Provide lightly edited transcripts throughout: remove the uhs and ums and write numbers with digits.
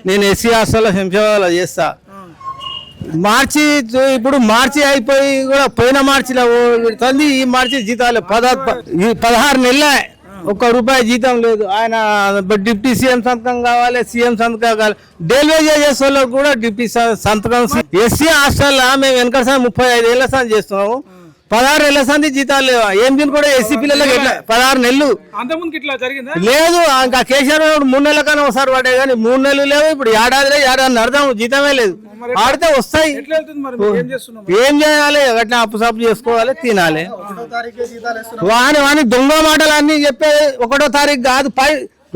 నేను ఎస్సీ హాస్టల్లో శంషాబాద్లో చేస్తా. మార్చి ఇప్పుడు మార్చి అయిపోయి కూడా పోయిన మార్చిలో తంది ఈ మార్చి జీతాలు 16 నెలలే ₹1 జీతం లేదు. ఆయన డిప్యూటీ సీఎం సంతకం కావాలి, సీఎం సంతకం కావాలి. డైలీ చేసే వాళ్ళకి కూడా డిప్యూటీ సంతకం. ఎస్సీ హాస్టల్లో మేము వెనక 35 ఏళ్ళ సంది చేస్తున్నాము. 16 ఏళ్ళ సంది జీతాలు లేవా? ఏం దీని కూడా ఎస్సీ పిల్లలకి 16 నెలలు లేదు. ఇంకా కేసీఆర్ 3 నెలల కన్నా ఒకసారి పడ్డాయి కానీ 3 నెలలు లేవు. ఇప్పుడు ఏడాది అర్థం జీతమే లేదు. ఆడితే వస్తాయి. ఏం చేయాలి? గట్లా అప్పు చేసుకోవాలి, తినాలి. వాని దొంగ మాటలు అన్ని చెప్పేది 1వ తారీఖు కాదు,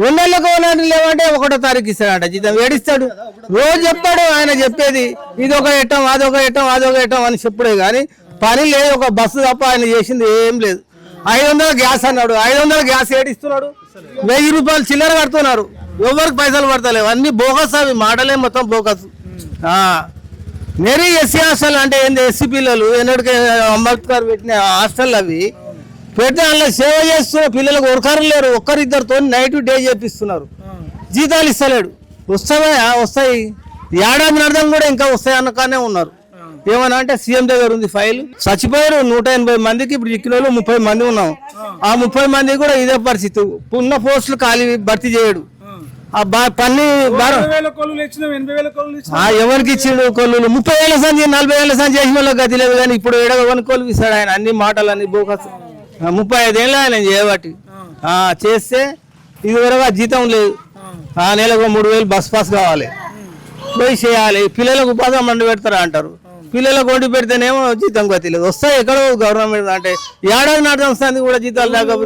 2 నెలలకు లేవంటే 1వ తారీఖు ఇస్తాడట జీతం. ఏడిస్తాడు, రోజు చెప్తాడు. ఆయన చెప్పేది ఇదొక ఎట్టం అదొక ఎట్టం అని చెప్పుడే కానీ పని లేదు. ఒక బస్సు తప్ప ఆయన చేసింది ఏం లేదు. 500 గ్యాస్ అన్నాడు. 500 గ్యాస్ ఏడిస్తున్నాడు. ₹1000 చిల్లర కడుతున్నారు. ఎవరికి పైసలు పడతలేవు. అన్ని బోగస్. అవి మాటలే మొత్తం బోగస్. నెరీ ఎస్సీ హాస్టల్ అంటే ఏంది? ఎస్సీ పిల్లలు ఎన్నటికే అంబేద్కర్ పెట్టిన హాస్టల్ అవి పెడితే అందులో సేవ చేస్తున్న పిల్లలకు ఒకరు లేరు. 1-2తో నైట్ డే చేపిస్తున్నారు. జీతాలు ఇస్తలేడు. వస్తాయి. ఏడాది అర్థం కూడా ఇంకా వస్తాయి అన్నకానే ఉన్నారు. ఏమన్నా అంటే సీఎం దగ్గర ఉంది ఫైల్. చచ్చిపోయారు 180 మందికి. ఇప్పుడు చిక్కిన వాళ్ళు 30 మంది ఉన్నాం. ఆ 30 మంది కూడా ఇదే పరిస్థితి. ఉన్న పోస్టులు ఖాళీ భర్తీ చేయడు. ఎవరికి ఇచ్చిండు కొల్లు? 30 ఏళ్ళ సంది 40 ఏళ్ళ సంది చేసిన వాళ్ళకి గతి లేదు. కానీ ఇప్పుడు ఏడవని కొలు ఇస్తాడు ఆయన. అన్ని మాటలు అన్ని బోకస్. 35 ఏళ్ళు ఆయన చేయబట్టి చేస్తే ఇదివరకు జీతం లేదు. నెలకు 3000 బస్ పాస్ కావాలి, పోయి చేయాలి. పిల్లలకు ఉపాధి మండి పెడతారా అంటారు. పిల్లలకు వండి పెడితేనేమో జీతం గతి లేదు. వస్తాయి ఎక్కడో గవర్నమెంట్ అంటే ఏడాది నాటం సంది కూడా జీతాలు లేకపోతే